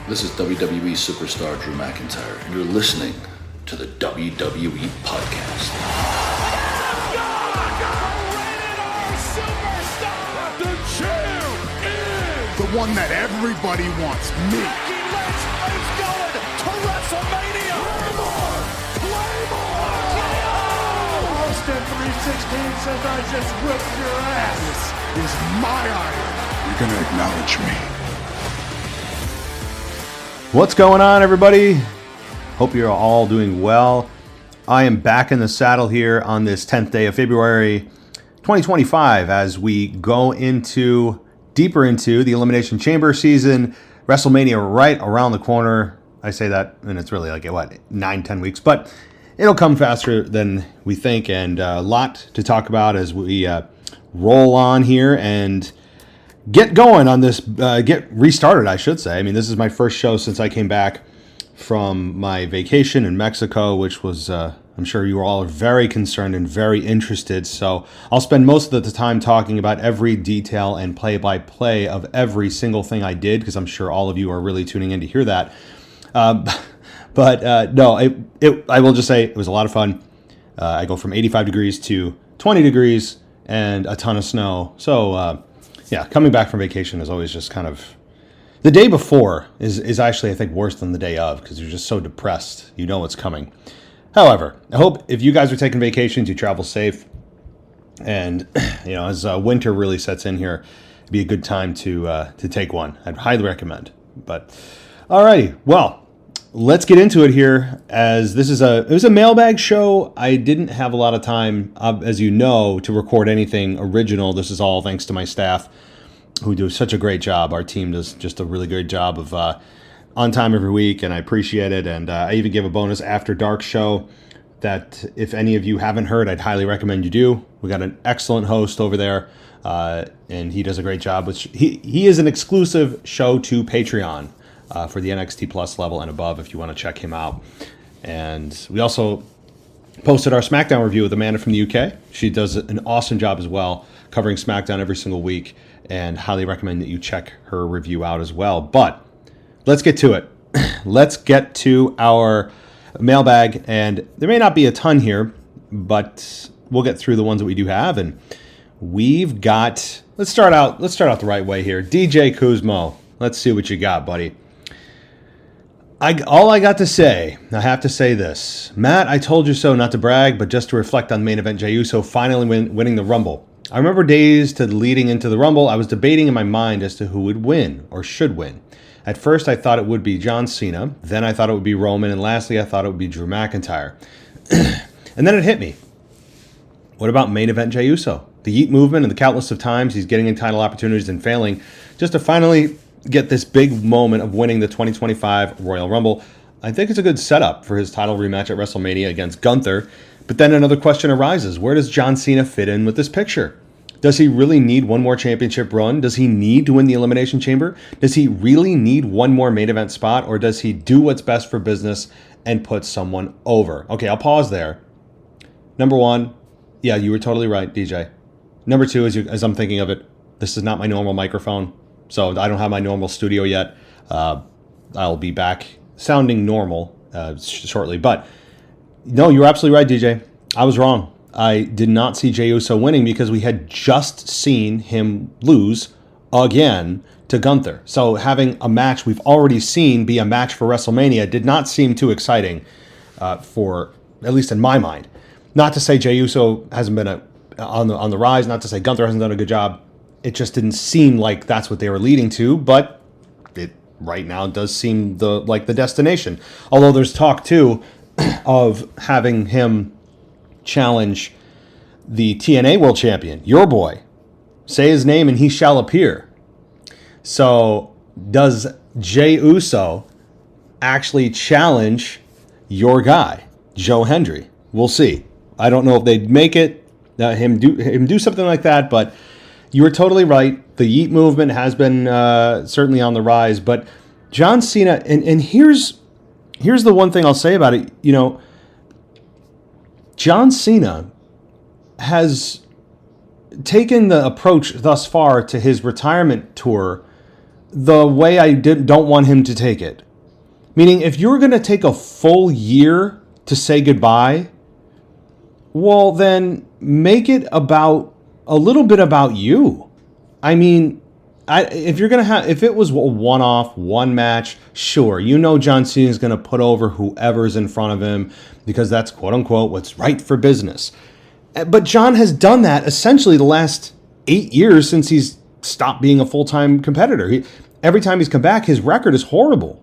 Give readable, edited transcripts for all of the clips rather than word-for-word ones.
This is WWE superstar Drew McIntyre, and you're listening to the WWE Podcast. The champ is the one that everybody wants, me. It's going to WrestleMania. Claymore! Austin 316 says I just whipped your ass. This is my iron. You're going to acknowledge me. What's going on, everybody? Hope you're all doing well. I am back in the saddle here on this 10th day of February 2025 as we go deeper into the Elimination Chamber season. WrestleMania right around the corner. I say that, and it's really like, 9-10 weeks, but it'll come faster than we think, and a lot to talk about as we roll on here and get going on this, get restarted, I should say. I mean, this is my first show since I came back from my vacation in Mexico, which was, I'm sure you all are very concerned and very interested. So I'll spend most of the time talking about every detail and play-by-play of every single thing I did, because I'm sure all of you are really tuning in to hear that. But no, I will just say it was a lot of fun. I go from 85 degrees to 20 degrees and a ton of snow. So, yeah, coming back from vacation is always just kind of... The day before is actually, I think, worse than the day of, because you're just so depressed. You know what's coming. However, I hope if you guys are taking vacations, you travel safe. And, you know, as winter really sets in here, it'd be a good time to take one. I'd highly recommend. But, alrighty, well, let's get into it here, as it was a mailbag show. I didn't have a lot of time, as you know, to record anything original. This is all thanks to my staff, who do such a great job. Our team does just a really great job of on time every week, and I appreciate it. And I even give a bonus After Dark show that if any of you haven't heard, I'd highly recommend you do. We got an excellent host over there, and he does a great job. He is an exclusive show to Patreon for the NXT Plus level and above, if you want to check him out. And we also posted our SmackDown review with Amanda from the UK. She does an awesome job as well, covering SmackDown every single week, and highly recommend that you check her review out as well. But let's get to it. Let's get to our mailbag, and there may not be a ton here, but we'll get through the ones that we do have. And we've got, let's start out the right way here. DJ Kuzmo, let's see what you got, buddy. All I got to say, I have to say this. Matt, I told you so, not to brag, but just to reflect on main event Jey Uso finally winning the Rumble. I remember days to leading into the Rumble, I was debating in my mind as to who would win or should win. At first, I thought it would be John Cena. Then I thought it would be Roman. And lastly, I thought it would be Drew McIntyre. And then it hit me. What about main event Jey Uso? The Yeet movement and the countless of times he's getting in title opportunities and failing, just to finally get this big moment of winning the 2025 Royal Rumble. I think it's a good setup for his title rematch at WrestleMania against Gunther. But then another question arises. Where does John Cena fit in with this picture? Does he really need one more championship run? Does he need to win the Elimination Chamber? Does he really need one more main event spot? Or does he do what's best for business and put someone over? Okay, I'll pause there. Number one, yeah, you were totally right, DJ. Number two, as I'm thinking of it, this is not my normal microphone. So I don't have my normal studio yet. I'll be back sounding normal shortly. But no, you're absolutely right, DJ. I was wrong. I did not see Jey Uso winning because we had just seen him lose again to Gunther. So having a match we've already seen be a match for WrestleMania did not seem too exciting for, at least in my mind. Not to say Jey Uso hasn't been on the rise, not to say Gunther hasn't done a good job. It just didn't seem like that's what they were leading to, but it right now does seem like the destination. Although there's talk, too, of having him challenge the TNA World Champion, your boy. Say his name and he shall appear. So does Jey Uso actually challenge your guy, Joe Hendry? We'll see. I don't know if they'd make it, him do something like that, but you were totally right. The Yeet movement has been certainly on the rise, but John Cena, and here's the one thing I'll say about it. You know, John Cena has taken the approach thus far to his retirement tour the way I don't want him to take it. Meaning, if you're going to take a full year to say goodbye, well, then make it about a little bit about you. I mean, if it was a one-off, one match, sure, John Cena is going to put over whoever's in front of him because that's quote unquote what's right for business. But John has done that essentially the last 8 years since he's stopped being a full-time competitor. Every time he's come back, his record is horrible.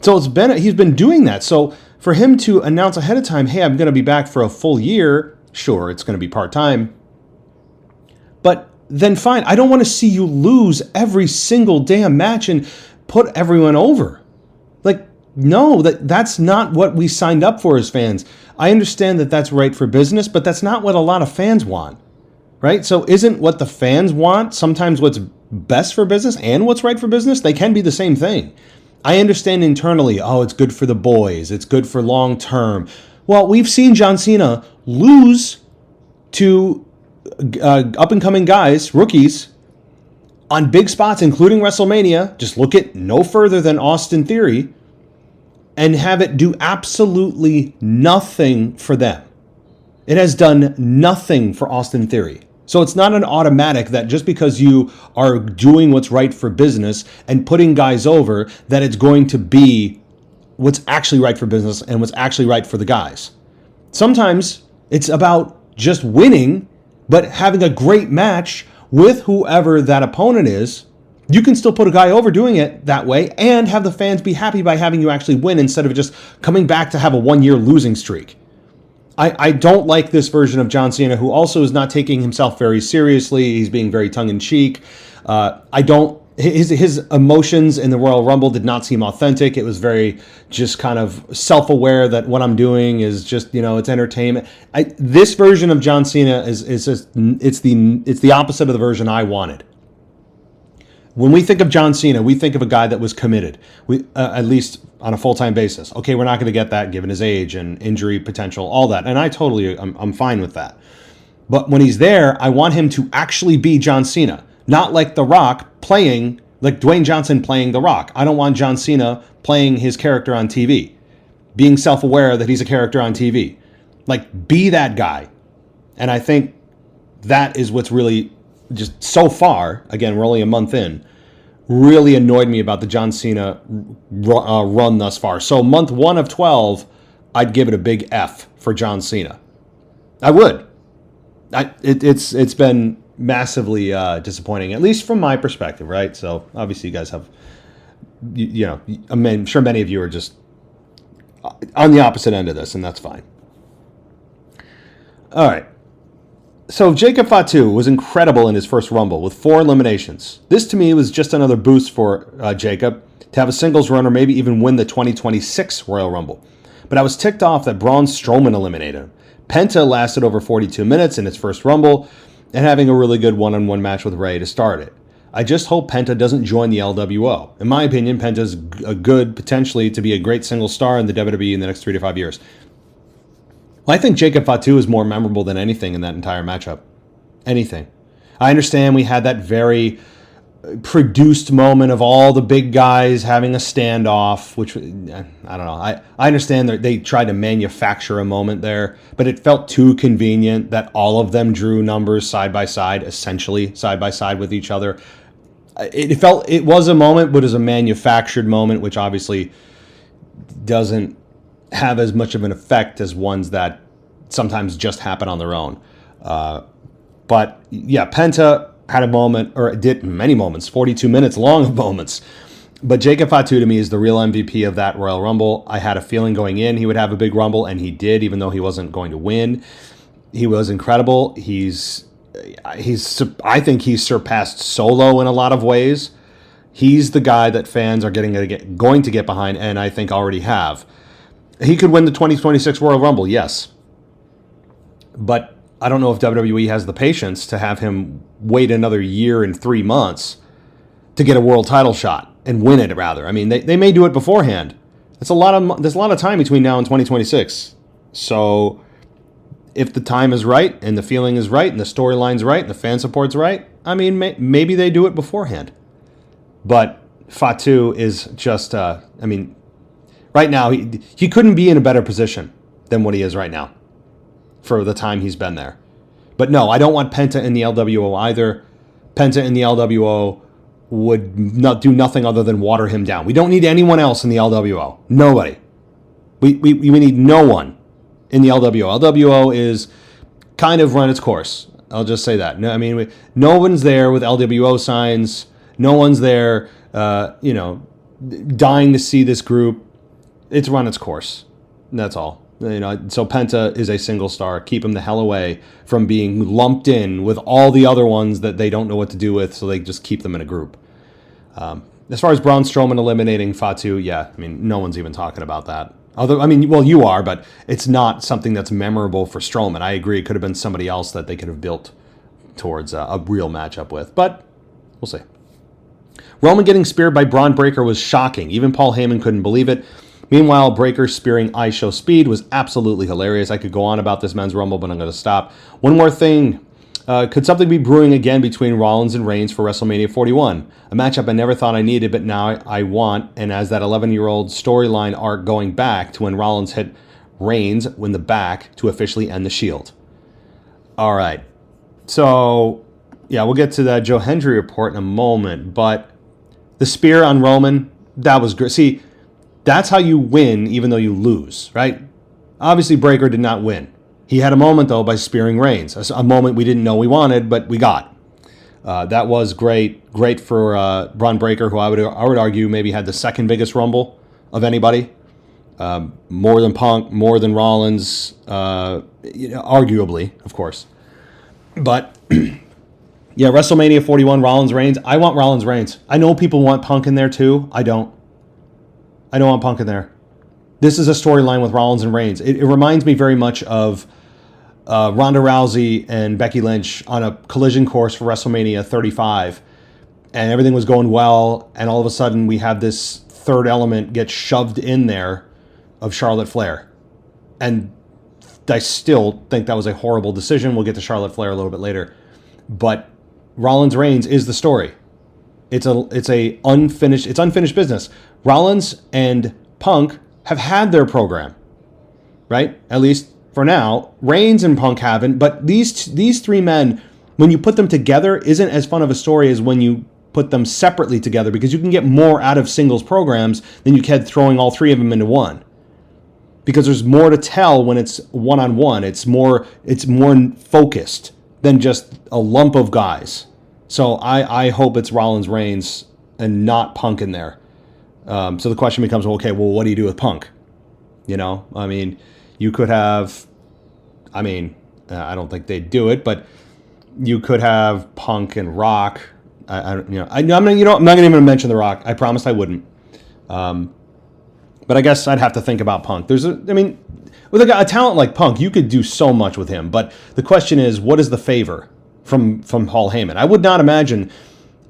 So he's been doing that. So for him to announce ahead of time, hey, I'm going to be back for a full year, sure, it's going to be part-time. But then fine, I don't want to see you lose every single damn match and put everyone over. Like, no, that's not what we signed up for as fans. I understand that that's right for business, but that's not what a lot of fans want, right? So isn't what the fans want sometimes what's best for business and what's right for business? They can be the same thing. I understand internally, it's good for the boys, it's good for long term. Well, we've seen John Cena lose to up-and-coming guys, rookies, on big spots, including WrestleMania. Just look at no further than Austin Theory, and have it do absolutely nothing for them. It has done nothing for Austin Theory. So it's not an automatic that just because you are doing what's right for business and putting guys over, that it's going to be what's actually right for business and what's actually right for the guys. Sometimes it's about just winning, but having a great match with whoever that opponent is. You can still put a guy over doing it that way and have the fans be happy by having you actually win instead of just coming back to have a 1-year losing streak. I don't like this version of John Cena, who also is not taking himself very seriously. He's being very tongue-in-cheek. His emotions in the Royal Rumble did not seem authentic. It was very just kind of self-aware that what I'm doing is just, it's entertainment. This version of John Cena is just, it's the opposite of the version I wanted. When we think of John Cena, we think of a guy that was committed, at least on a full-time basis. Okay, we're not going to get that given his age and injury potential, all that. And I'm fine with that. But when he's there, I want him to actually be John Cena, not like The Rock playing, like Dwayne Johnson playing The Rock. I don't want John Cena playing his character on TV, being self-aware that he's a character on TV. Like, be that guy. And I think that is what's really just so far, again, we're only a month in, really annoyed me about the John Cena run thus far. So month 1 of 12, I'd give it a big F for John Cena. I would. It's been massively disappointing, at least from my perspective, right? So obviously you guys have, I'm sure many of you are just on the opposite end of this, and that's fine. All right. So Jacob Fatu was incredible in his first Rumble with 4 eliminations. This to me was just another boost for Jacob to have a singles run or maybe even win the 2026 Royal Rumble. But I was ticked off that Braun Strowman eliminated him. Penta lasted over 42 minutes in its first Rumble and having a really good one-on-one match with Rey to start it. I just hope Penta doesn't join the LWO. In my opinion, Penta's good potentially to be a great single star in the WWE in the next 3 to 5 years. I think Jacob Fatu is more memorable than anything in that entire matchup. Anything. I understand we had that very produced moment of all the big guys having a standoff, which, I don't know. I understand that they tried to manufacture a moment there, but it felt too convenient that all of them drew numbers side by side, essentially side by side with each other. It was a moment, but it was a manufactured moment, which obviously doesn't have as much of an effect as ones that sometimes just happen on their own. But yeah, Penta had a moment, or did many moments, 42 minutes long of moments. But Jacob Fatu to me is the real MVP of that Royal Rumble. I had a feeling going in he would have a big Rumble, and he did, even though he wasn't going to win. He was incredible. I think he's surpassed Solo in a lot of ways. He's the guy that fans are going to get behind, and I think already have. He could win the 2026 Royal Rumble, yes. But I don't know if WWE has the patience to have him wait another year and 3 months to get a world title shot and win it, rather. I mean, they may do it beforehand. There's a lot of time between now and 2026. So if the time is right and the feeling is right and the storyline's right and the fan support's right, I mean, maybe they do it beforehand. But Fatu is just, right now, he couldn't be in a better position than what he is right now for the time he's been there. But no, I don't want Penta in the LWO either. Penta in the LWO would not do nothing other than water him down. We don't need anyone else in the LWO. Nobody. We need no one in the LWO. LWO is kind of run its course. I'll just say that. No, no one's there with LWO signs. No one's there, dying to see this group. It's run its course. That's all. So Penta is a single star. Keep him the hell away from being lumped in with all the other ones that they don't know what to do with, so they just keep them in a group. As far as Braun Strowman eliminating Fatu, no one's even talking about that. Although, you are, but it's not something that's memorable for Strowman. I agree, it could have been somebody else that they could have built towards a real matchup with, but we'll see. Roman getting speared by Braun Breaker was shocking. Even Paul Heyman couldn't believe it. Meanwhile, Breaker spearing I Show Speed was absolutely hilarious. I could go on about this men's Rumble, but I'm going to stop. One more thing. Could something be brewing again between Rollins and Reigns for WrestleMania 41? A matchup I never thought I needed, but now I want, and as that 11-year-old storyline arc going back to when Rollins hit Reigns in the back to officially end the Shield. All right. So, we'll get to that Joe Hendry report in a moment, but the spear on Roman, that was great. See, that's how you win even though you lose, right? Obviously, Breaker did not win. He had a moment, though, by spearing Reigns. A moment we didn't know we wanted, but we got. That was great. Great for Braun Breaker, who I would argue maybe had the second biggest Rumble of anybody. More than Punk, more than Rollins, arguably, of course. But, WrestleMania 41, Rollins-Reigns. I want Rollins-Reigns. I know people want Punk in there, too. I don't want Punk in there. This is a storyline with Rollins and Reigns. It reminds me very much of Ronda Rousey and Becky Lynch on a collision course for WrestleMania 35. And everything was going well. And all of a sudden we have this third element get shoved in there of Charlotte Flair. And I still think that was a horrible decision. We'll get to Charlotte Flair a little bit later. But Rollins-Reigns is the story. It's unfinished business. Rollins and Punk have had their program, right? At least for now. Reigns and Punk haven't, but these three men, when you put them together, isn't as fun of a story as when you put them separately together, because you can get more out of singles programs than you can throwing all three of them into one. Because there's more to tell when it's one-on-one. It's more focused than just a lump of guys. So I hope it's Rollins-Reigns and not Punk in there. So the question becomes, okay, well, what do you do with Punk? You could have, I don't think they'd do it, but you could have Punk and Rock. I'm not even going to mention The Rock. I promised I wouldn't. But I guess I'd have to think about Punk. With a talent like Punk, you could do so much with him. But the question is, what is the favor from Paul Heyman? I would not imagine.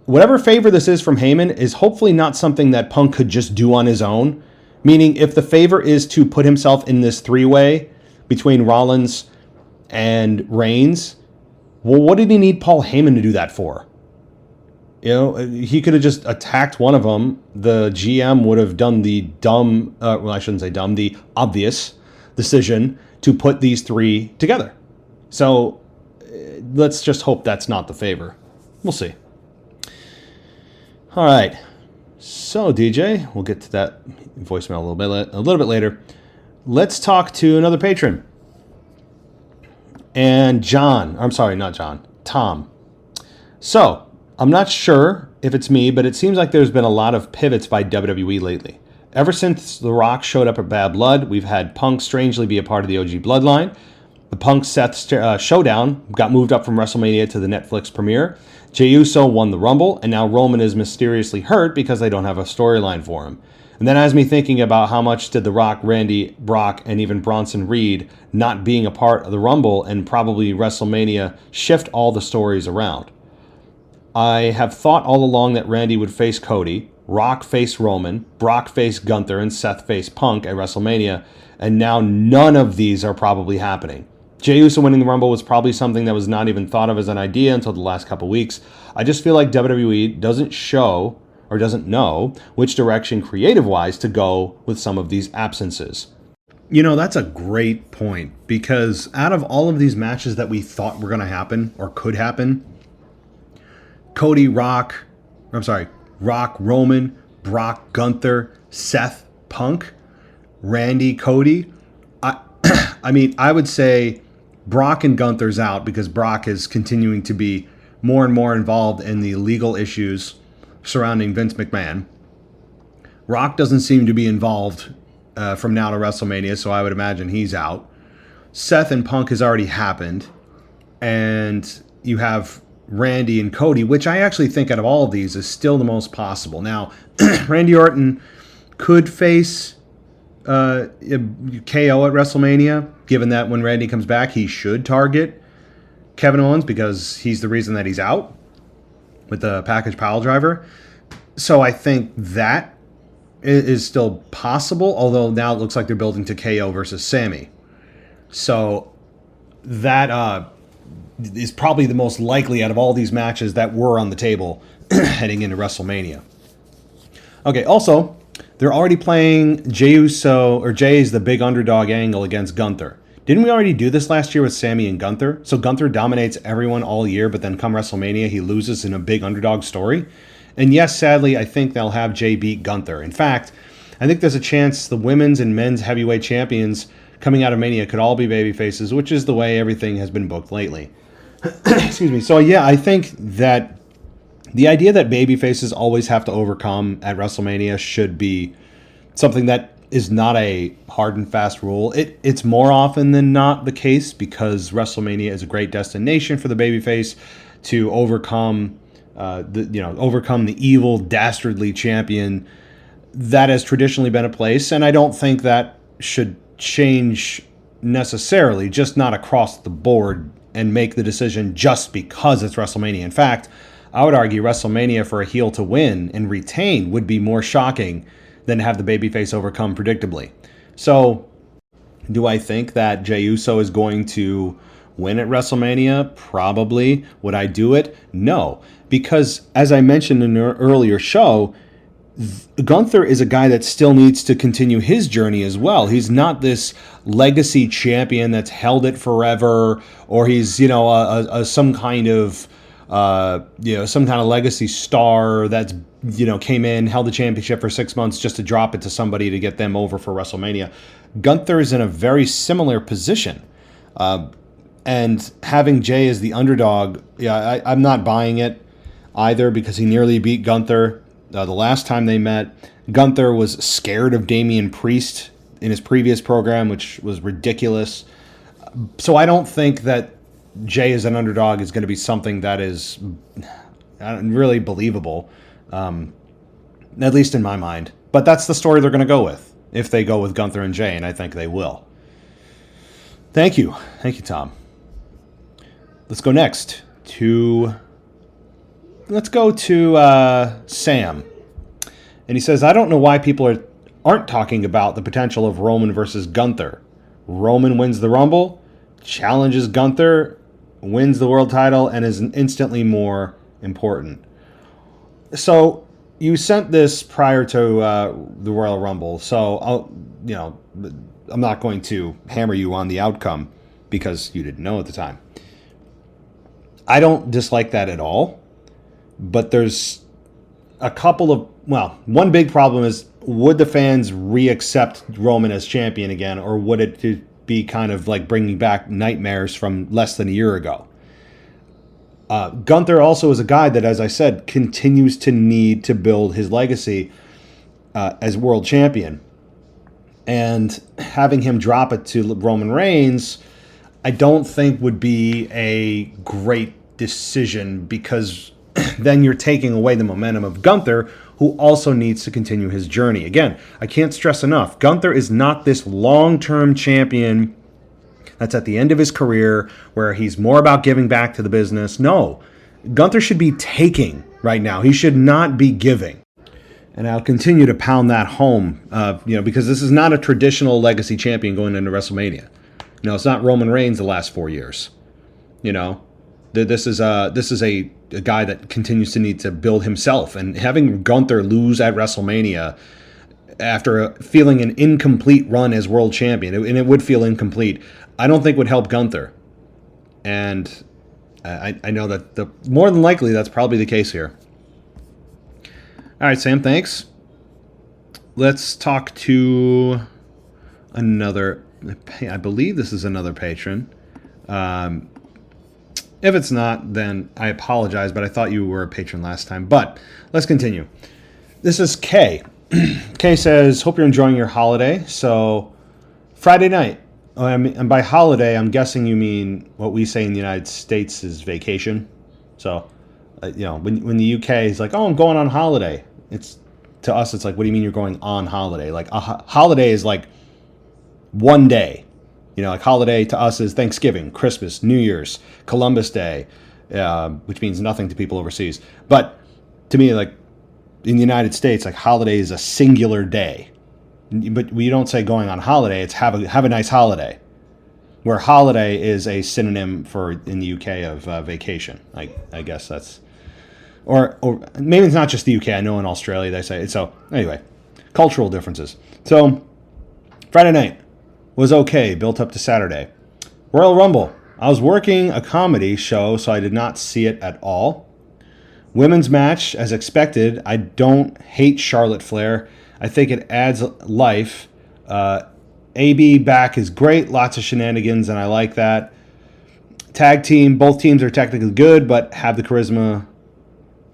Whatever favor this is from Heyman is hopefully not something that Punk could just do on his own. Meaning, if the favor is to put himself in this three-way between Rollins and Reigns, well, what did he need Paul Heyman to do that for? He could have just attacked one of them. The GM would have done the the obvious decision to put these three together. So let's just hope that's not the favor. We'll see. All right, so DJ, we'll get to that voicemail a little bit later. Let's talk to another patron. And Tom. So, I'm not sure if it's me, but it seems like there's been a lot of pivots by WWE lately. Ever since The Rock showed up at Bad Blood, we've had Punk strangely be a part of the OG Bloodline. The Punk-Seth showdown got moved up from WrestleMania to the Netflix premiere. Jey Uso won the Rumble, and now Roman is mysteriously hurt because they don't have a storyline for him. And that has me thinking about how much did The Rock, Randy, Brock, and even Bronson Reed not being a part of the Rumble and probably WrestleMania shift all the stories around. I have thought all along that Randy would face Cody, Rock face Roman, Brock face Gunther, and Seth face Punk at WrestleMania, and now none of these are probably happening. Jey Uso winning the Rumble was probably something that was not even thought of as an idea until the last couple weeks. I just feel like WWE doesn't show or doesn't know which direction creative-wise to go with some of these absences. You know, that's a great point, because out of all of these matches that we thought were going to happen or could happen, Rock, Roman, Brock, Gunther, Seth, Punk, Randy, Cody. I would say Brock and Gunther's out because Brock is continuing to be more and more involved in the legal issues surrounding Vince McMahon. Rock doesn't seem to be involved from now to WrestleMania, so I would imagine he's out. Seth and Punk has already happened. And you have Randy and Cody, which I actually think out of all of these is still the most possible. Now, Randy Orton could face KO at WrestleMania, given that when Randy comes back, he should target Kevin Owens because he's the reason that he's out with the package pile driver. So I think that is still possible, although now it looks like they're building to KO versus Sammy. So that is probably the most likely out of all these matches that were on the table heading into WrestleMania. Okay, also, they're already playing Jey's the big underdog angle against Gunther. Didn't we already do this last year with Sammy and Gunther? So Gunther dominates everyone all year, but then come WrestleMania, he loses in a big underdog story. And yes, sadly, I think they'll have Jey beat Gunther. In fact, I think there's a chance the women's and men's heavyweight champions coming out of Mania could all be babyfaces, which is the way everything has been booked lately. Excuse me. So yeah, I think that the idea that babyfaces always have to overcome at WrestleMania should be something that is not a hard and fast rule. It's more often than not the case because WrestleMania is a great destination for the babyface to overcome the evil, dastardly champion that has traditionally been a place. And I don't think that should change necessarily, just not across the board and make the decision just because it's WrestleMania. In fact, I would argue WrestleMania for a heel to win and retain would be more shocking than have the babyface overcome predictably. So, do I think that Jey Uso is going to win at WrestleMania? Probably. Would I do it? No. Because, as I mentioned in an earlier show, Gunther is a guy that still needs to continue his journey as well. He's not this legacy champion that's held it forever, or he's some kind of legacy star that's came in, held the championship for 6 months just to drop it to somebody to get them over for WrestleMania. Gunther is in a very similar position, and having Jey as the underdog, I'm not buying it either because he nearly beat Gunther. The last time they met, Gunther was scared of Damian Priest in his previous program, which was ridiculous. So I don't think that Jey as an underdog is going to be something that is really believable, at least in my mind. But that's the story they're going to go with, if they go with Gunther and Jey, and I think they will. Thank you, Tom. Let's go next to... Let's go to Sam. And he says, I don't know why people aren't talking about the potential of Roman versus Gunther. Roman wins the Rumble, challenges Gunther, wins the world title, and is instantly more important. So you sent this prior to the Royal Rumble, so I'm not going to hammer you on the outcome because you didn't know at the time. I don't dislike that at all. But there's a couple of, one big problem is, would the fans re-accept Roman as champion again, or would it be kind of like bringing back nightmares from less than a year ago? Gunther also is a guy that, as I said, continues to need to build his legacy as world champion. And having him drop it to Roman Reigns, I don't think would be a great decision because... then you're taking away the momentum of Gunther, who also needs to continue his journey. Again, I can't stress enough, Gunther is not this long-term champion that's at the end of his career where he's more about giving back to the business. No, Gunther should be taking right now. He should not be giving. And I'll continue to pound that home, because this is not a traditional legacy champion going into WrestleMania. It's not Roman Reigns the last 4 years. This is a guy that continues to need to build himself, and having Gunther lose at WrestleMania after feeling an incomplete run as world champion, and it would feel incomplete, I don't think would help Gunther. And I know that more than likely that's probably the case here. All right, Sam, thanks. Let's talk to another. I believe this is another patron. If it's not, then I apologize, but I thought you were a patron last time. But let's continue. This is Kay. Kay says, hope you're enjoying your holiday. So, Friday night. And by holiday, I'm guessing you mean what we say in the United States is vacation. So, when the UK is like, oh, I'm going on holiday. To us, it's like, what do you mean you're going on holiday? Like, a holiday is like one day. Like holiday to us is Thanksgiving, Christmas, New Year's, Columbus Day, which means nothing to people overseas. But to me, like in the United States, like holiday is a singular day. But we don't say going on holiday, it's have a nice holiday. Where holiday is a synonym for, in the UK, of vacation. I guess that's... Or maybe it's not just the UK. I know in Australia they say it. So anyway, cultural differences. So Friday night was okay, built up to Saturday. Royal Rumble. I was working a comedy show, so I did not see it at all. Women's match, as expected. I don't hate Charlotte Flair. I think it adds life. AB back is great. Lots of shenanigans, and I like that. Tag team. Both teams are technically good, but have the charisma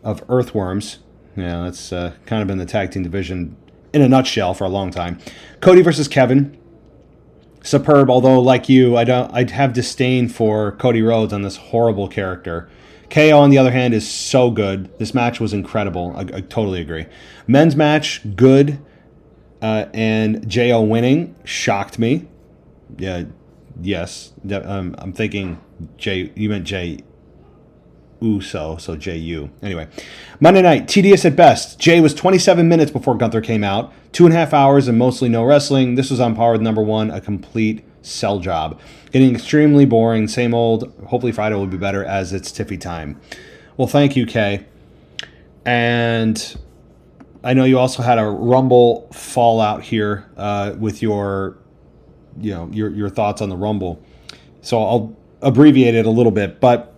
of earthworms. Yeah, that's kind of been the tag team division in a nutshell for a long time. Cody versus Kevin. Superb, although like you, I'd have disdain for Cody Rhodes on this horrible character. KO, on the other hand, is so good. This match was incredible. I totally agree. Men's match, good. And JO winning shocked me. Yeah, yes. I'm thinking you meant Jey Uso, so JU. Anyway, Monday night, tedious at best. Jay was 27 minutes before Gunther came out. 2.5 hours and mostly no wrestling. This was on par with number one, a complete sell job. Getting extremely boring, same old. Hopefully Friday will be better as it's Tiffy time. Well, thank you, Kay. And I know you also had a Rumble fallout here with your thoughts on the Rumble. So I'll abbreviate it a little bit, but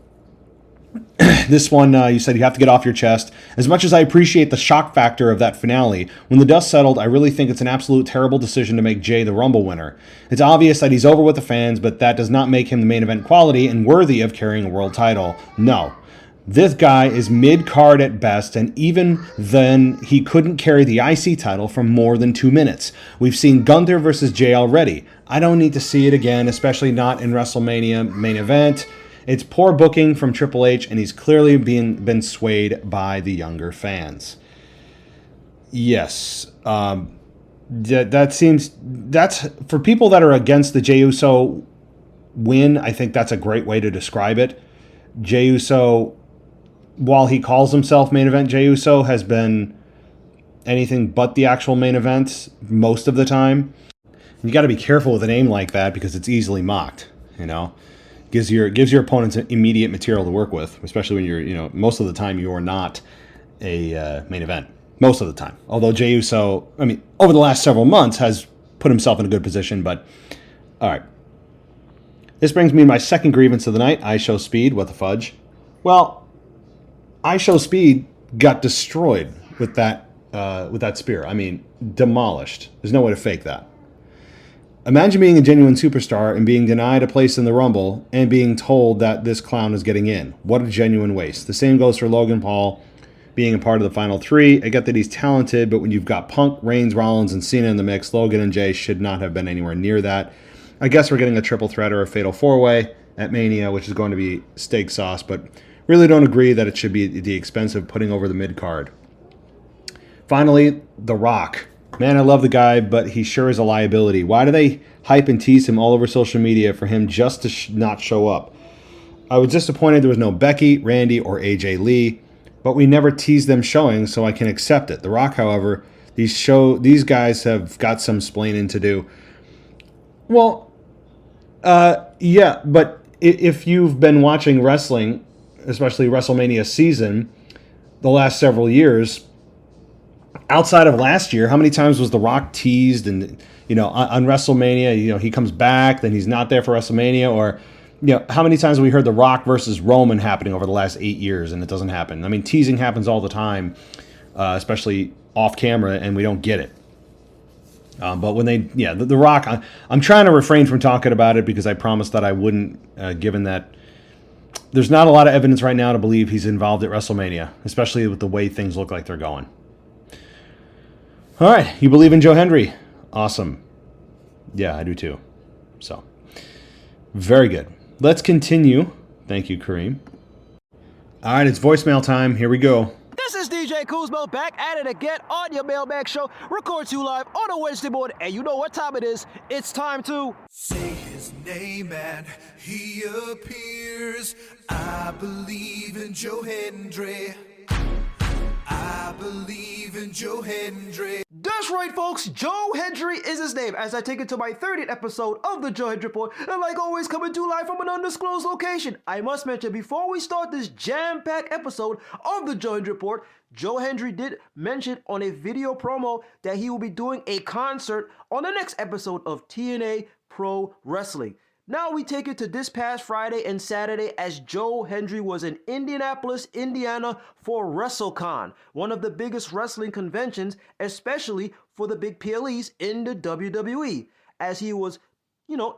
this one, you said you have to get off your chest. As much as I appreciate the shock factor of that finale, when the dust settled, I really think it's an absolute terrible decision to make Jay the Rumble winner. It's obvious that he's over with the fans, but that does not make him the main event quality and worthy of carrying a world title. No. This guy is mid-card at best, and even then, he couldn't carry the IC title for more than 2 minutes. We've seen Gunther versus Jay already. I don't need to see it again, especially not in WrestleMania main event. It's poor booking from Triple H, and he's clearly been swayed by the younger fans. Yes, that's for people that are against the Jey Uso win. I think that's a great way to describe it. Jey Uso, while he calls himself main event Jey Uso, has been anything but the actual main event most of the time. You got to be careful with a name like that because it's easily mocked. Gives your opponents immediate material to work with, especially when you're, most of the time you're not a main event. Most of the time. Although Jey Uso, over the last several months has put himself in a good position, but all right. This brings me to my second grievance of the night, I Show Speed. What the fudge? Well, I Show Speed got destroyed with that spear. Demolished. There's no way to fake that. Imagine being a genuine superstar and being denied a place in the Rumble and being told that this clown is getting in. What a genuine waste. The same goes for Logan Paul being a part of the final three. I get that he's talented, but when you've got Punk, Reigns, Rollins, and Cena in the mix, Logan and Jay should not have been anywhere near that. I guess we're getting a triple threat or a fatal four-way at Mania, which is going to be steak sauce, but really don't agree that it should be at the expense of putting over the mid-card. Finally, The Rock. Man, I love the guy, but he sure is a liability. Why do they hype and tease him all over social media for him just to not show up? I was disappointed there was no Becky, Randy, or AJ Lee, but we never teased them showing, so I can accept it. The Rock, however, these guys have got some splaining to do. Well, yeah, but if you've been watching wrestling, especially WrestleMania season, the last several years, outside of last year, how many times was The Rock teased and, on WrestleMania, he comes back, then he's not there for WrestleMania, or, how many times have we heard The Rock versus Roman happening over the last 8 years and it doesn't happen? I mean, teasing happens all the time, especially off camera, and we don't get it. But when The Rock, I'm trying to refrain from talking about it because I promised that I wouldn't, given that there's not a lot of evidence right now to believe he's involved at WrestleMania, especially with the way things look like they're going. All right, you believe in Joe Hendry? Awesome. Yeah, I do too. So, very good. Let's continue. Thank you, Kareem. All right, it's voicemail time. Here we go. This is DJ Kuzmo back at it again on your Mailbag show. Record you live on a Wednesday morning, and you know what time it is. It's time to say his name and he appears. I believe in Joe Hendry. I believe in Joe Hendry. That's right, folks. Joe Hendry is his name. As I take it to my 30th episode of the Joe Hendry Report, and like always, coming to you live from an undisclosed location. I must mention, before we start this jam-packed episode of the Joe Hendry Report, Joe Hendry did mention on a video promo that he will be doing a concert on the next episode of TNA Pro Wrestling. Now we take it to this past Friday and Saturday as Joe Hendry was in Indianapolis, Indiana for WrestleCon, one of the biggest wrestling conventions, especially for the big PLEs in the WWE, as he was,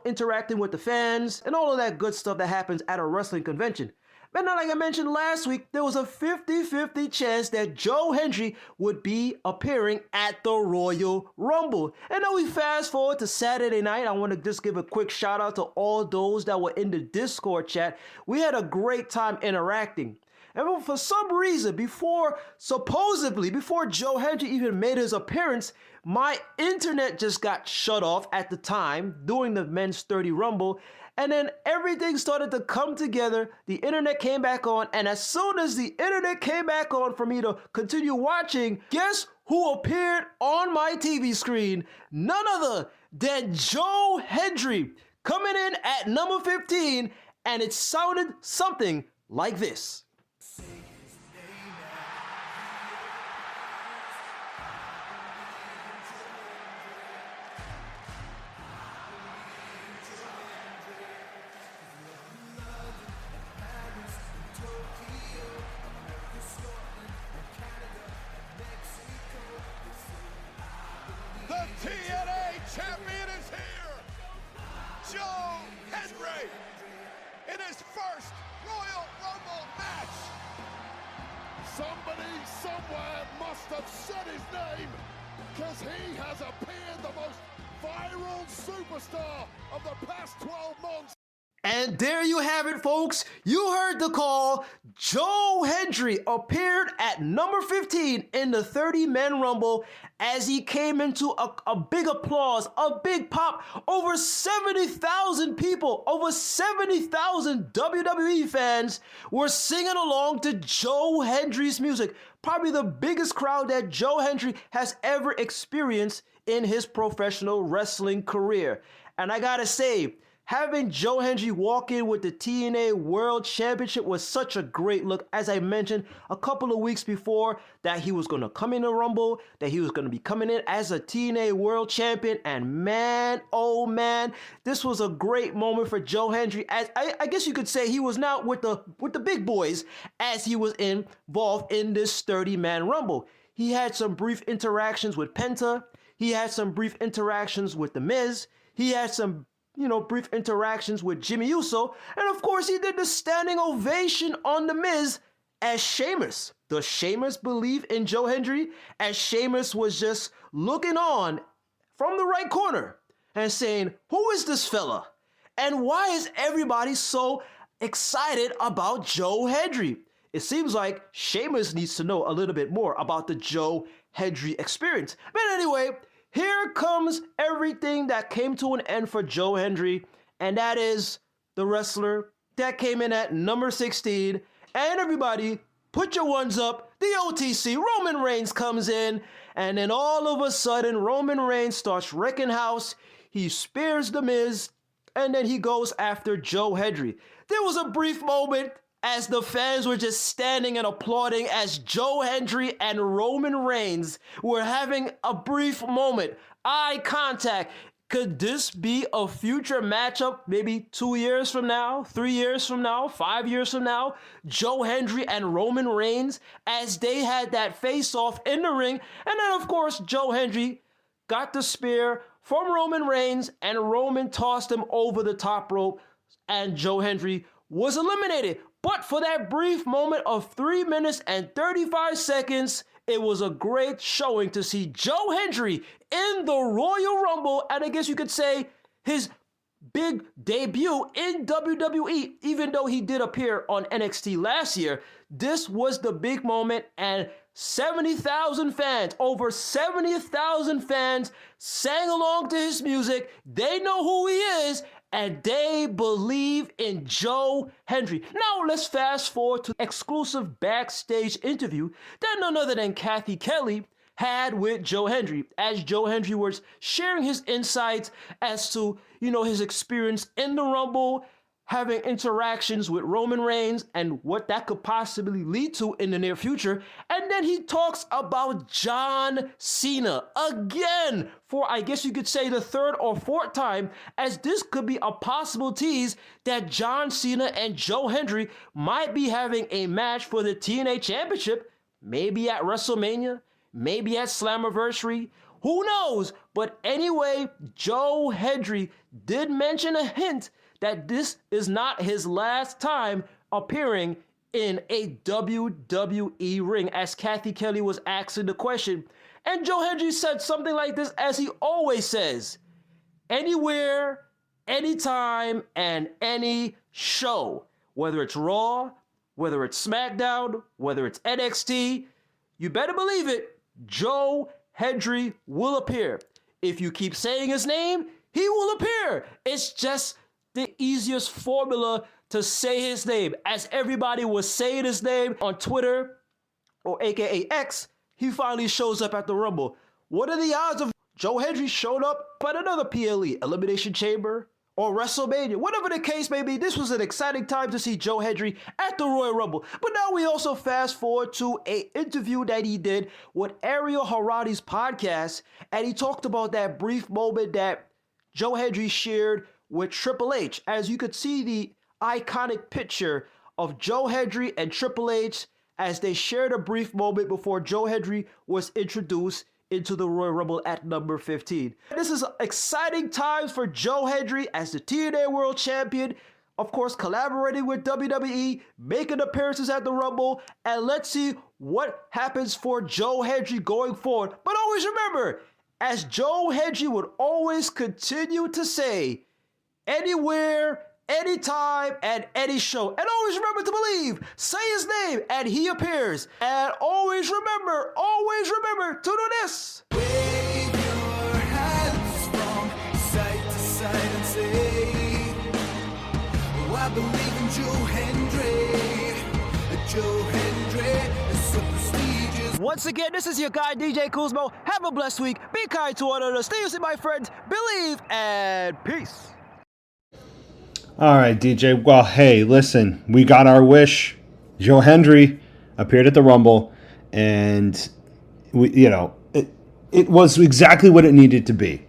interacting with the fans and all of that good stuff that happens at a wrestling convention. But now, like I mentioned last week, there was a 50-50 chance that Joe Hendry would be appearing at the Royal Rumble. And now we fast forward to Saturday night. I want to just give a quick shout out to all those that were in the Discord chat. We had a great time interacting. And for some reason, before Joe Hendry even made his appearance, my internet just got shut off at the time during the Men's 30 Rumble. And then everything started to come together. The internet came back on. And as soon as the internet came back on for me to continue watching, guess who appeared on my TV screen? None other than Joe Hendry coming in at number 15. And it sounded something like this. The TNA champion is here, Joe Hendry, in his first Royal Rumble match. Somebody somewhere must have said his name, because he has appeared the most viral superstar of the past 12 months. And there you have it, folks. You heard the call. Joe Hendry appeared at number 15 in the 30-man Rumble as he came into a big applause, a big pop. Over 70,000 people, over 70,000 WWE fans were singing along to Joe Hendry's music. Probably the biggest crowd that Joe Hendry has ever experienced in his professional wrestling career. And I gotta say, having Joe Hendry walk in with the TNA World Championship was such a great look. As I mentioned a couple of weeks before, that he was going to come in the Rumble, that he was going to be coming in as a TNA World Champion. And man, oh man, this was a great moment for Joe Hendry. As I guess you could say he was now with the big boys as he was involved in this 30-man Rumble. He had some brief interactions with Penta. He had some brief interactions with The Miz. He had some brief interactions with Jimmy Uso. And of course, he did the standing ovation on The Miz as Sheamus. Does Sheamus believe in Joe Hendry? As Sheamus was just looking on from the right corner and saying, who is this fella? And why is everybody so excited about Joe Hendry? It seems like Sheamus needs to know a little bit more about the Joe Hendry experience. But anyway, here comes everything that came to an end for Joe Hendry, and that is the wrestler that came in at number 16. And everybody, put your ones up. The OTC, Roman Reigns, comes in, and then all of a sudden, Roman Reigns starts wrecking house. He spears The Miz, and then he goes after Joe Hendry. There was a brief moment as the fans were just standing and applauding as Joe Hendry and Roman Reigns were having a brief moment. Eye contact. Could this be a future matchup maybe 2 years from now, 3 years from now, 5 years from now? Joe Hendry and Roman Reigns as they had that face-off in the ring. And then, of course, Joe Hendry got the spear from Roman Reigns and Roman tossed him over the top rope and Joe Hendry was eliminated. But for that brief moment of 3 minutes and 35 seconds, it was a great showing to see Joe Hendry in the Royal Rumble, and I guess you could say his big debut in WWE, even though he did appear on NXT last year. This was the big moment, and 70,000 fans, over 70,000 fans sang along to his music. They know who he is, and they believe in Joe Hendry. Now let's fast forward to the exclusive backstage interview that none other than Kathy Kelly had with Joe Hendry, as Joe Hendry was sharing his insights as to, his experience in the Rumble, having interactions with Roman Reigns and what that could possibly lead to in the near future. And then he talks about John Cena again for, I guess you could say, the third or fourth time, as this could be a possible tease that John Cena and Joe Hendry might be having a match for the TNA Championship, maybe at WrestleMania, maybe at Slammiversary. Who knows? But anyway, Joe Hendry did mention a hint that this is not his last time appearing in a WWE ring, as Kathy Kelly was asking the question. And Joe Hendry said something like this, as he always says: anywhere, anytime, and any show, whether it's Raw, whether it's SmackDown, whether it's NXT, you better believe it, Joe Hendry will appear. If you keep saying his name, he will appear. It's just the easiest formula to say his name. As everybody was saying his name on Twitter, or aka X, he finally shows up at the Rumble. What are the odds of Joe Hendry showing up at another PLE, Elimination Chamber, or WrestleMania? Whatever the case may be, this was an exciting time to see Joe Hendry at the Royal Rumble. But now we also fast forward to an interview that he did with Ariel Haradi's podcast, and he talked about that brief moment that Joe Hendry shared with Triple H, as you could see the iconic picture of Joe Hendry and Triple H as they shared a brief moment before Joe Hendry was introduced into the Royal Rumble at number 15. This is exciting times for Joe Hendry as the TNA World Champion, of course collaborating with WWE, making appearances at the Rumble, and let's see what happens for Joe Hendry going forward. But always remember, as Joe Hendry would always continue to say, anywhere, anytime, and any show. And always remember to believe. Say his name, and he appears. And always remember to do this. Wave your hands from side to side and say, oh, I believe in Joe Hendry. Joe Hendry is so prestigious. Once again, this is your guy, DJ Kuzmo. Have a blessed week. Be kind to one another. Stay safe, my friends. Believe, and peace. All right, DJ. Well, hey, listen, we got our wish. Joe Hendry appeared at the Rumble, and it was exactly what it needed to be.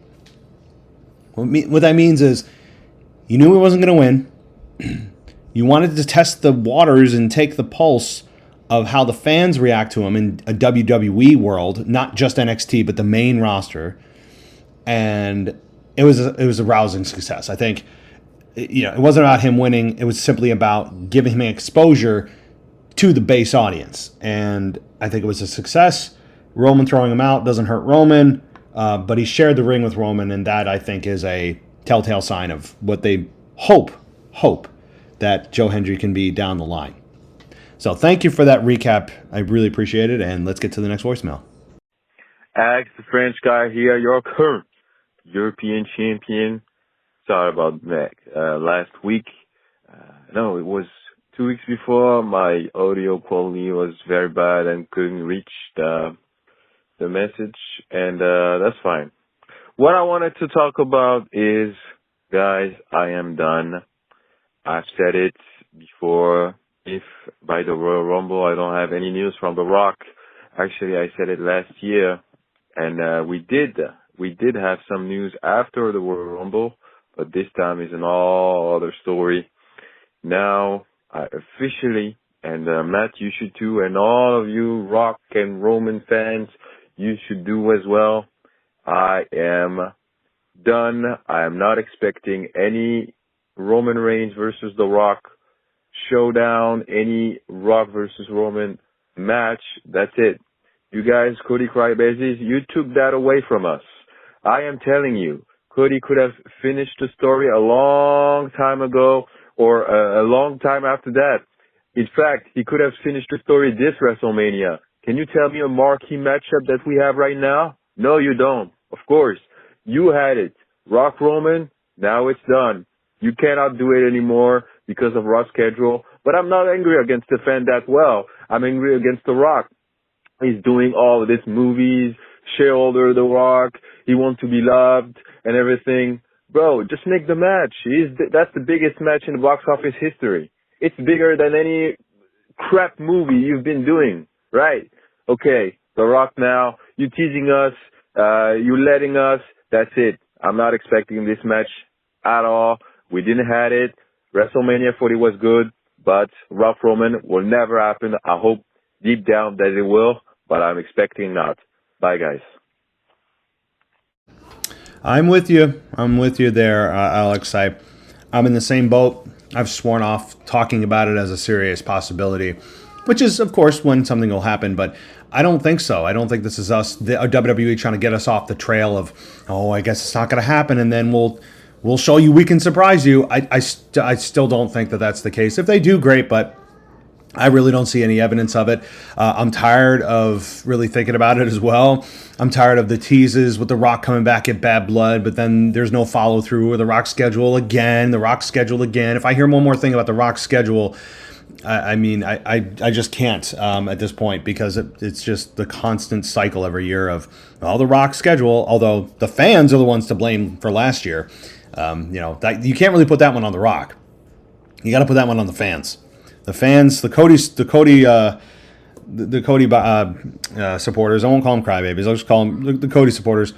What that means is, you knew he wasn't going to win. You wanted to test the waters and take the pulse of how the fans react to him in a WWE world, not just NXT, but the main roster. And it was a rousing success. I think. It wasn't about him winning. It was simply about giving him exposure to the base audience. And I think it was a success. Roman throwing him out doesn't hurt Roman, but he shared the ring with Roman, and that, I think, is a telltale sign of what they hope that Joe Hendry can be down the line. So thank you for that recap. I really appreciate it, and let's get to the next voicemail. Alex, the French guy here, your current European champion. Sorry about that. Last week, no, it was 2 weeks before, my audio quality was very bad and couldn't reach the message, and that's fine. What I wanted to talk about is Guys, I am done. I've said it before. If by the Royal Rumble I don't have any news from The Rock, actually I said it last year, and we did have some news after the Royal Rumble, but this time is an all other story. Now, I officially, and Matt, you should too, and all of you Rock and Roman fans, you should do as well. I am done. I am not expecting any Roman Reigns versus The Rock showdown, any Rock versus Roman match. That's it. You guys, Cody Crybabies, you took that away from us. I am telling you, Cody could have finished the story a long time ago or a long time after that. In fact, he could have finished the story this WrestleMania. Can you tell me a marquee matchup that we have right now? No, you don't. Of course. You had it. Rock Roman, now it's done. You cannot do it anymore because of Raw's schedule. But I'm not angry against the fan that well. I'm angry against The Rock. He's doing all of these movies, shareholder The Rock. He wants to be loved and everything. Bro, just make the match. That's the biggest match in the box office history. It's bigger than any crap movie you've been doing, right? Okay, The Rock now. You teasing us. You letting us. That's it. I'm not expecting this match at all. We didn't have it. WrestleMania 40 was good, but Rock Roman will never happen. I hope deep down that it will, but I'm expecting not. Bye, guys. I'm with you. I'm with you there, Alex. I'm in the same boat. I've sworn off talking about it as a serious possibility, which is, of course, when something will happen, but I don't think so. I don't think this is us, the WWE, trying to get us off the trail of, oh, I guess it's not going to happen, and then we'll show you we can surprise you. I still don't think that that's the case. If they do, great, but I really don't see any evidence of it. I'm tired of really thinking about it as well. I'm tired of the teases with The Rock coming back at Bad Blood, but then there's no follow through, or The Rock schedule again. If I hear one more thing about The Rock schedule, I just can't at this point, because it's just the constant cycle every year of, well, The Rock schedule, although the fans are the ones to blame for last year. That you can't really put that one on The Rock. You got to put that one on the fans. The fans, the Cody supporters. I won't call them crybabies. I'll just call them the Cody supporters.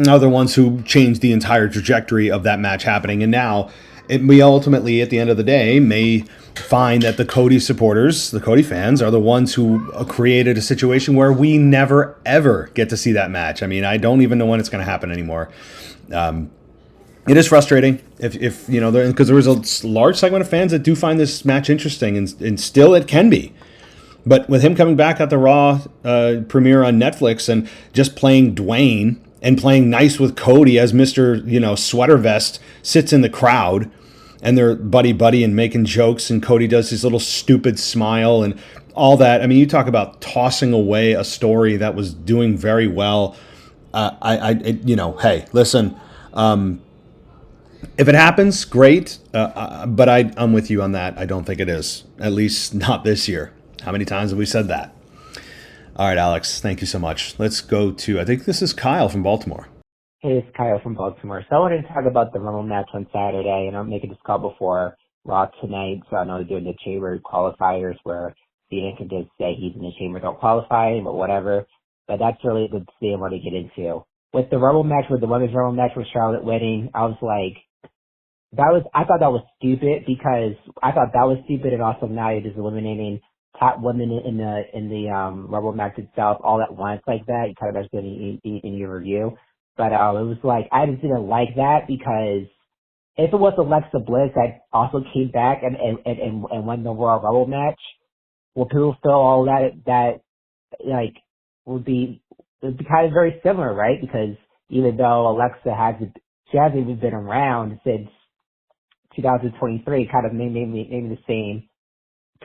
Are the ones who changed the entire trajectory of that match happening, and now we ultimately, at the end of the day, may find that the Cody supporters, the Cody fans, are the ones who created a situation where we never ever get to see that match. I mean, I don't even know when it's going to happen anymore. It is frustrating if because there was a large segment of fans that do find this match interesting, and still it can be. But with him coming back at the Raw premiere on Netflix and just playing Dwayne and playing nice with Cody as Mr. Sweater Vest sits in the crowd, and they're buddy and making jokes, and Cody does his little stupid smile and all that. I mean, you talk about tossing away a story that was doing very well. Hey, listen. If it happens, great, but I'm with you on that. I don't think it is, at least not this year. How many times have we said that? All right, Alex, thank you so much. Let's go to, I think this is Kyle from Baltimore. Hey, it's Kyle from Baltimore. So I wanted to talk about the Rumble match on Saturday, and I'm making this call before Raw tonight, so I know they're doing the Chamber qualifiers where Cena can just say he's in the Chamber, don't qualify, but whatever. But that's really good to see and what to get into. With the Rumble match, with the women's Rumble match with Charlotte winning, I was like, I thought that was stupid, because I thought that was stupid, and also now you're just eliminating top women in the Rumble match itself all at once like that. You kind of mentioned in your review, but it was like, I just didn't like that, because if it was Alexa Bliss that also came back and won the Royal Rumble match, will people feel all that like would be kind of very similar, right? Because even though Alexa hasn't even been around since 2023, kind of maybe the same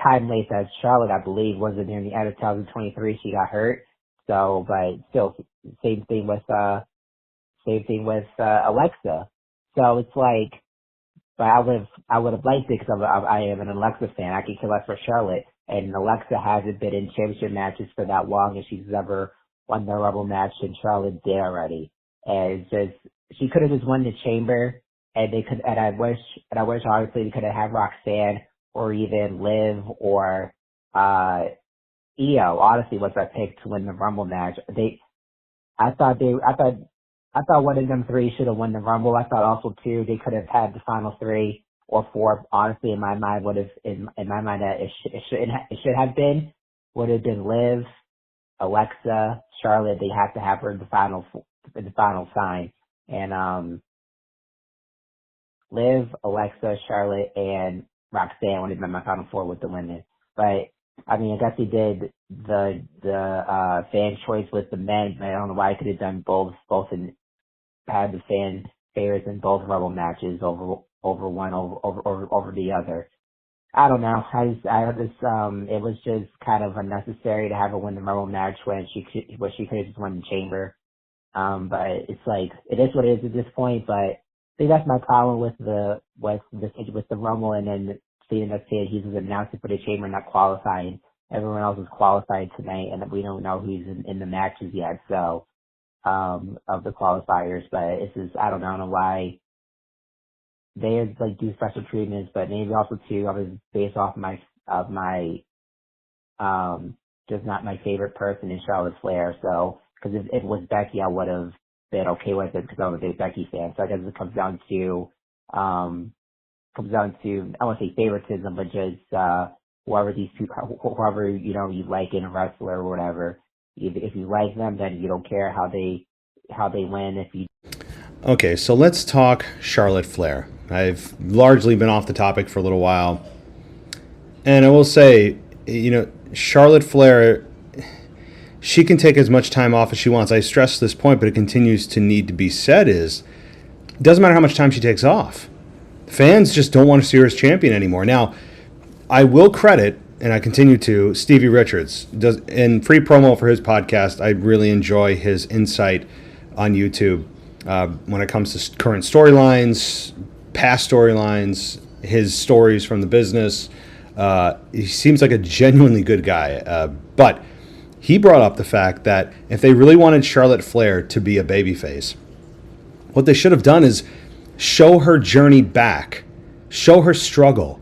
time length as Charlotte, I believe, wasn't near the end of 2023 she got hurt. So, but still, same thing with Alexa. So it's like, but I would have liked it, because I am an Alexa fan. I can care less for Charlotte, and Alexa hasn't been in championship matches for that long, and she's never won the Rumble match, and Charlotte did already. And it's just, she could have just won the Chamber and I wish obviously they could have had Roxanne or even Liv or Io. Honestly, was I picked to win the Rumble match. I thought one of them three should have won the Rumble. I thought also too they could have had the final 3 or 4. Honestly, in my mind, it should have been Liv, Alexa, Charlotte. They have to have her in the final sign, and Liv, Alexa, Charlotte, and Roxanne would have been my final 4 with the women. But I mean, I guess he did the fan choice with the men. I don't know why he could have done both and had the fan favorites in both Rumble matches over the other. I don't know. It was just kind of unnecessary to have her win the Rumble match when she could have just won the Chamber. But it's like, it is what it is at this point. But I think that's my problem with the Rumble, and then seeing that he's announced for the Chamber, not qualifying. Everyone else is qualified tonight, and we don't know who's in the matches yet. So of the qualifiers, but it's just, I don't know why they like do special treatments, but maybe also too, I was based off just not my favorite person in Charlotte Flair. So, because if it was Becky, I would have been okay with it because I'm a big Becky fan. So I guess it comes down to, I won't say favoritism, but just, whoever you like in a wrestler or whatever. If you like them, then you don't care how they win. Okay, so let's talk Charlotte Flair. I've largely been off the topic for a little while. And I will say, Charlotte Flair, she can take as much time off as she wants. I stress this point, but it continues to need to be said, it doesn't matter how much time she takes off. Fans just don't want to see her as champion anymore. Now, I will credit, and I continue to, Stevie Richards. In free promo for his podcast, I really enjoy his insight on YouTube when it comes to current storylines, past storylines, his stories from the business. He seems like a genuinely good guy. But he brought up the fact that if they really wanted Charlotte Flair to be a babyface, what they should have done is show her journey back, show her struggle,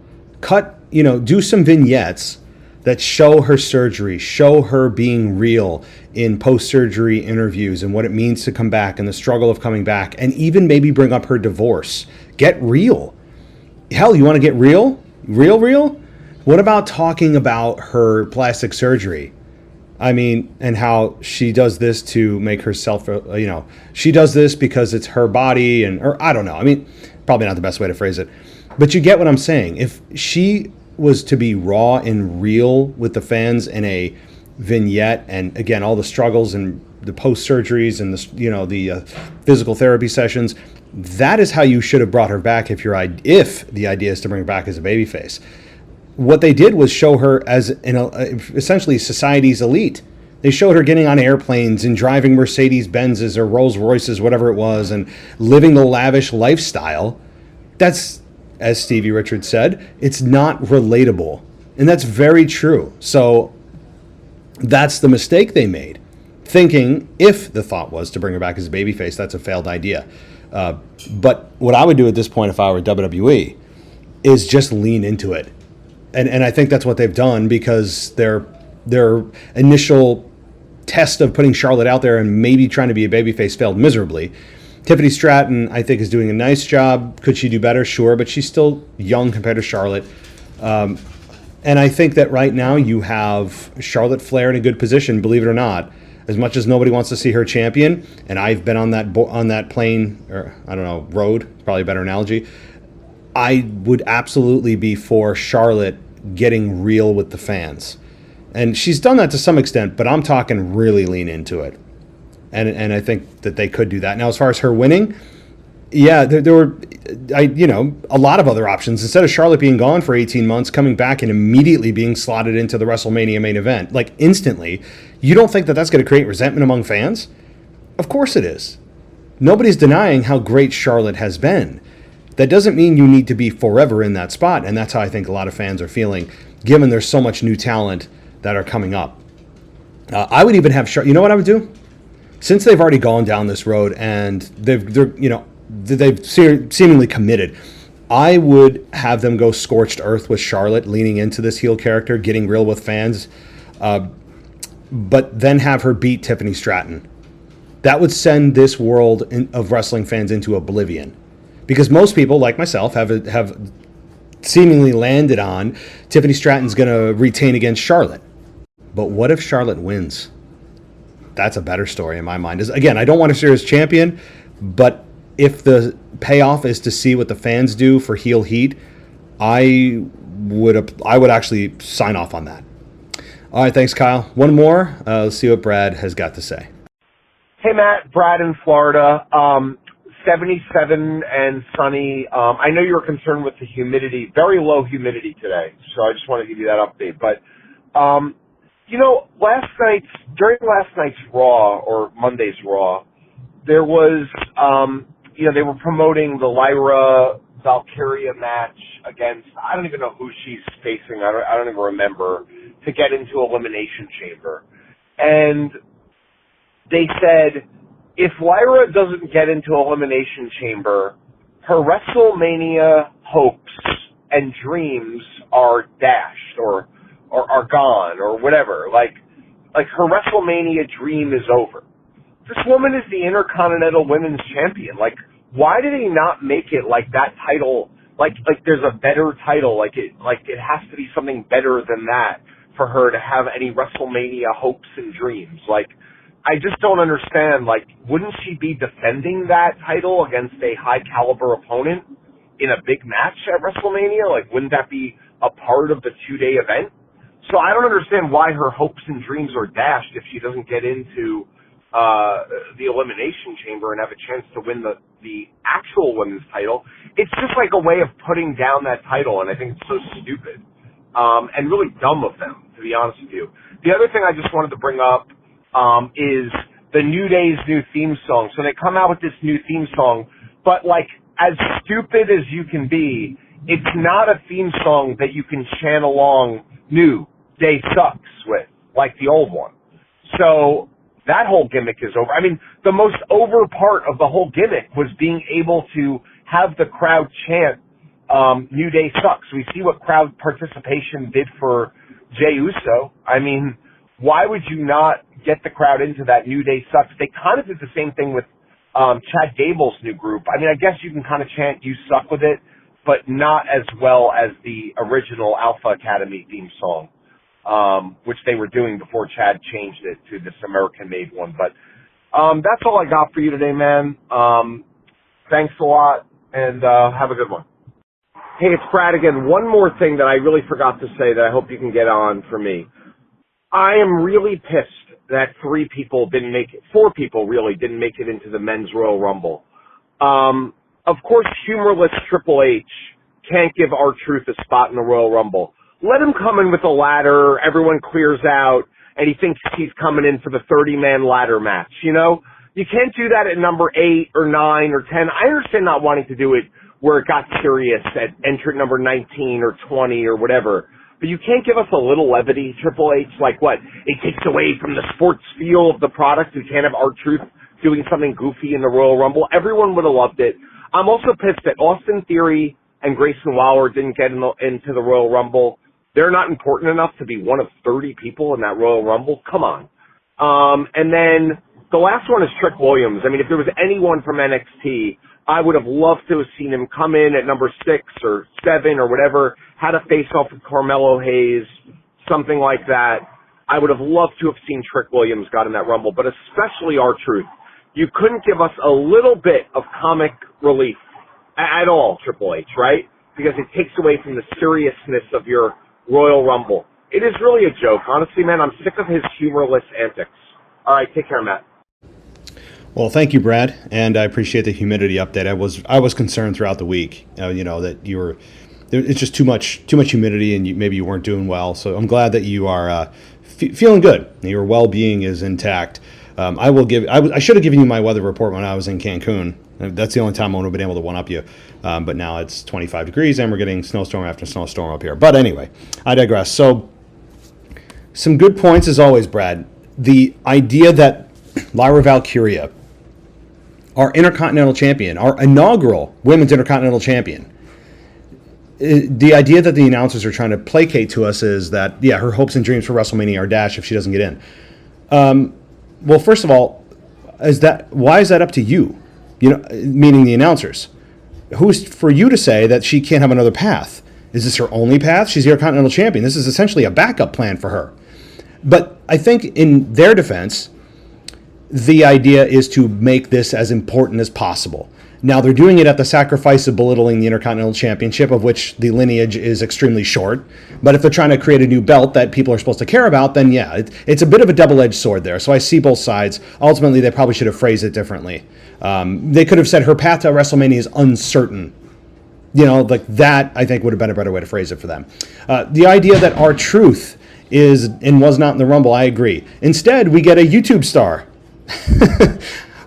do some vignettes that show her surgery, show her being real in post-surgery interviews and what it means to come back and the struggle of coming back, and even maybe bring up her divorce. Get real. Hell, you want to get real? Real? What about talking about her plastic surgery? I mean, and how she does this to make herself, she does this because it's her body, or I don't know. I mean, probably not the best way to phrase it. But you get what I'm saying. If she was to be raw and real with the fans in a vignette, and again, all the struggles and the post-surgeries and the physical therapy sessions, that is how you should have brought her back if the idea is to bring her back as a babyface. What they did was show her as essentially society's elite. They showed her getting on airplanes and driving Mercedes-Benzes or Rolls-Royces, whatever it was, and living the lavish lifestyle. That's, as Stevie Richards said, it's not relatable. And that's very true. So that's the mistake they made, thinking if the thought was to bring her back as a babyface, that's a failed idea. But what I would do at this point if I were WWE is just lean into it. And I think that's what they've done, because their initial test of putting Charlotte out there and maybe trying to be a babyface failed miserably. Tiffany Stratton, I think, is doing a nice job. Could she do better? Sure, but she's still young compared to Charlotte. And I think that right now you have Charlotte Flair in a good position, believe it or not. As much as nobody wants to see her champion, and I've been on that plane, or I don't know, road, probably a better analogy, I would absolutely be for Charlotte getting real with the fans. And she's done that to some extent, but I'm talking really lean into it. And I think that they could do that. Now, as far as her winning, yeah, there were a lot of other options. Instead of Charlotte being gone for 18 months, coming back and immediately being slotted into the WrestleMania main event, like instantly, you don't think that that's going to create resentment among fans? Of course it is. Nobody's denying how great Charlotte has been. That doesn't mean you need to be forever in that spot, and that's how I think a lot of fans are feeling, given there's so much new talent that are coming up. I would even have Charlotte. You know what I would do? Since they've already gone down this road and they've seemingly committed. I would have them go scorched earth with Charlotte, leaning into this heel character, getting real with fans, but then have her beat Tiffany Stratton. That would send this world of wrestling fans into oblivion, because most people, like myself, have seemingly landed on Tiffany Stratton's going to retain against Charlotte. But what if Charlotte wins? That's a better story in my mind. Again, I don't want to see her as champion, but if the payoff is to see what the fans do for heel heat, I would actually sign off on that. All right, thanks, Kyle. One more. Let's see what Brad has got to say. Hey, Matt. Brad in Florida. 77 and sunny. I know you were concerned with the humidity, very low humidity today, so I just want to give you that update. But, during last night's Raw, or Monday's Raw, there was, they were promoting the Lyra Valkyria match against, I don't even know who she's facing, I don't even remember, to get into Elimination Chamber. And they said, if Lyra doesn't get into Elimination Chamber, her WrestleMania hopes and dreams are dashed or are gone or whatever. Like her WrestleMania dream is over. This woman is the Intercontinental Women's Champion. Like, why did they not make it like that title? Like there's a better title. Like it has to be something better than that for her to have any WrestleMania hopes and dreams. Like, I just don't understand. Like, wouldn't she be defending that title against a high caliber opponent in a big match at WrestleMania? Like, wouldn't that be a part of the 2-day event? So I don't understand why her hopes and dreams are dashed if she doesn't get into the Elimination Chamber and have a chance to win the actual women's title. It's just like a way of putting down that title, and I think it's so stupid and really dumb of them, to be honest with you. The other thing I just wanted to bring up is the New Day's new theme song. So they come out with this new theme song, but like, as stupid as you can be, it's not a theme song that you can chant along New Day Sucks with, like the old one. So that whole gimmick is over. I mean, the most over part of the whole gimmick was being able to have the crowd chant New Day Sucks. We see what crowd participation did for Jey Uso. I mean, why would you not get the crowd into that New Day Sucks? They kind of did the same thing with Chad Gable's new group. I mean, I guess you can kind of chant You Suck with it, but not as well as the original Alpha Academy theme song, which they were doing before Chad changed it to this American-made one. But that's all I got for you today, man. Thanks a lot, and have a good one. Hey, it's Brad again. One more thing that I really forgot to say that I hope you can get on for me. I am really pissed that 4 people really didn't make it into the Men's Royal Rumble. Of course, humorless Triple H can't give R-Truth a spot in the Royal Rumble. Let him come in with a ladder, everyone clears out, and he thinks he's coming in for the 30-man ladder match, you know? You can't do that at number 8 or 9 or 10. I understand not wanting to do it where it got serious at entrant number 19 or 20 or whatever. But you can't give us a little levity, Triple H, like what? It takes away from the sports feel of the product. We can't have R-Truth doing something goofy in the Royal Rumble. Everyone would have loved it. I'm also pissed that Austin Theory and Grayson Waller didn't get into the Royal Rumble. They're not important enough to be one of 30 people in that Royal Rumble. Come on. And then the last one is Trick Williams. I mean, if there was anyone from NXT, I would have loved to have seen him come in at number 6 or 7 or whatever, had a face-off with Carmelo Hayes, something like that. I would have loved to have seen Trick Williams got in that Rumble, but especially R-Truth. You couldn't give us a little bit of comic relief at all, Triple H, right? Because it takes away from the seriousness of your Royal Rumble. It is really a joke. Honestly, man, I'm sick of his humorless antics. All right, take care, Matt. Well, thank you, Brad, and I appreciate the humidity update. I was concerned throughout the week, that you were. It's just too much humidity, and maybe you weren't doing well. So I'm glad that you are feeling good. Your well-being is intact. I should have given you my weather report when I was in Cancun. That's the only time I would have been able to one-up you. But now it's 25 degrees, and we're getting snowstorm after snowstorm up here. But anyway, I digress. So some good points as always, Brad. The idea that Lyra Valkyria our Intercontinental Champion, our inaugural Women's Intercontinental Champion. The idea that the announcers are trying to placate to us is that, yeah, her hopes and dreams for WrestleMania are dashed if she doesn't get in. Well, first of all, why is that up to you? Meaning the announcers. Who's for you to say that she can't have another path? Is this her only path? She's the Intercontinental Champion. This is essentially a backup plan for her. But I think in their defense, the idea is to make this as important as possible. Now, they're doing it at the sacrifice of belittling the Intercontinental Championship, of which the lineage is extremely short. But if they're trying to create a new belt that people are supposed to care about, then yeah, it's a bit of a double-edged sword there. So I see both sides. Ultimately, they probably should have phrased it differently. They could have said her path to WrestleMania is uncertain. Like that, I think, would have been a better way to phrase it for them. The idea that R-Truth is and was not in the Rumble, I agree. Instead, we get a YouTube star.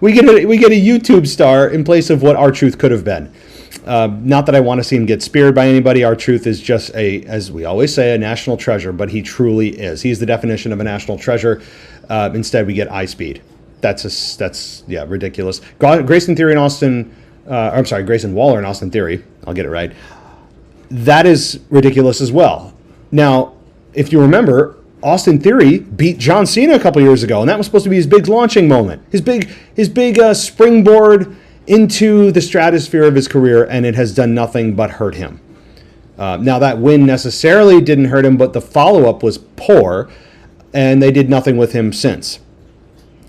We get a YouTube star in place of what R-Truth could have been. Not that I want to see him get speared by anybody. R-Truth is just as we always say, a national treasure, but he truly is. He's the definition of a national treasure. Instead, we get iSpeed. That's ridiculous. Grayson Waller and Austin Theory. I'll get it right. That is ridiculous as well. Now, if you remember, Austin Theory beat John Cena a couple years ago, and that was supposed to be his big launching moment, his big springboard into the stratosphere of his career, and it has done nothing but hurt him. Now, that win necessarily didn't hurt him, but the follow-up was poor, and they did nothing with him since.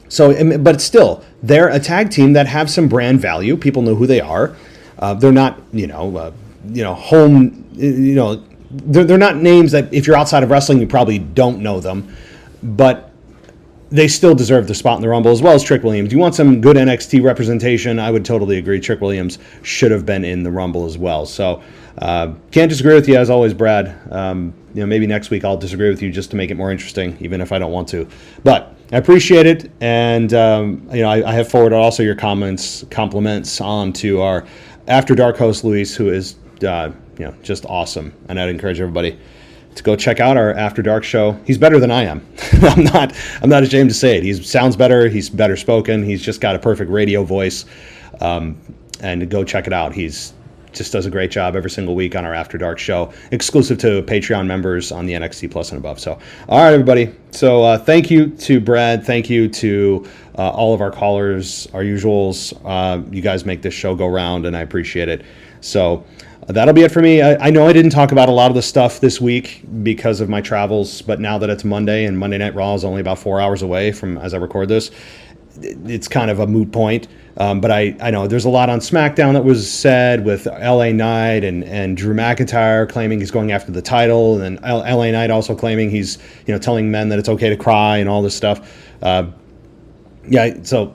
So, but still, they're a tag team that have some brand value. People know who they are. They're not, they're not names that if you're outside of wrestling, you probably don't know them, but they still deserve the spot in the Rumble, as well as Trick Williams. You want some good NXT representation? I would totally agree. Trick Williams should have been in the Rumble as well. So can't disagree with you, as always, Brad. Maybe next week I'll disagree with you just to make it more interesting, even if I don't want to. But I appreciate it, and I have forwarded also your compliments on to our After Dark host, Luis, who is just awesome. And I'd encourage everybody to go check out our After Dark show. He's better than I am. I'm not ashamed to say it. He sounds better. He's better spoken. He's just got a perfect radio voice. And go check it out. He's just does a great job every single week on our After Dark show, exclusive to Patreon members on the NXT Plus and above. So, all right, everybody. So thank you to Brad. Thank you to all of our callers, our usuals. You guys make this show go round, and I appreciate it. So that'll be it for me. I know I didn't talk about a lot of the stuff this week because of my travels, but now that it's Monday and Monday Night Raw is only about 4 hours away from as I record this, it's kind of a moot point. But I know there's a lot on SmackDown that was said with LA Knight and Drew McIntyre claiming he's going after the title, and then LA Knight also claiming he's telling men that it's okay to cry and all this stuff. So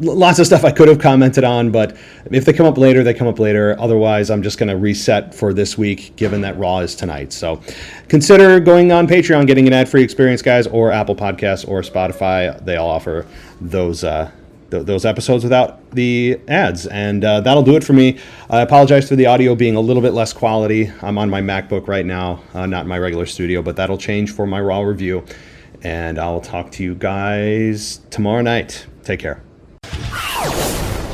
lots of stuff I could have commented on, but if they come up later, they come up later. Otherwise, I'm just going to reset for this week, given that Raw is tonight. So consider going on Patreon, getting an ad-free experience, guys, or Apple Podcasts or Spotify. They all offer those episodes without the ads. And that'll do it for me. I apologize for the audio being a little bit less quality. I'm on my MacBook right now, not in my regular studio, but that'll change for my Raw review. And I'll talk to you guys tomorrow night. Take care.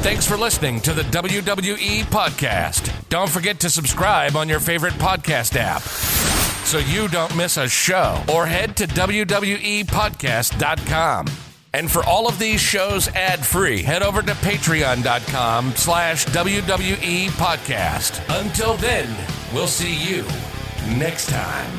Thanks for listening to the WWE Podcast. Don't forget to subscribe on your favorite podcast app so you don't miss a show, or head to WWEpodcast.com. And for all of these shows ad-free, head over to patreon.com/WWE Podcast. Until then, we'll see you next time.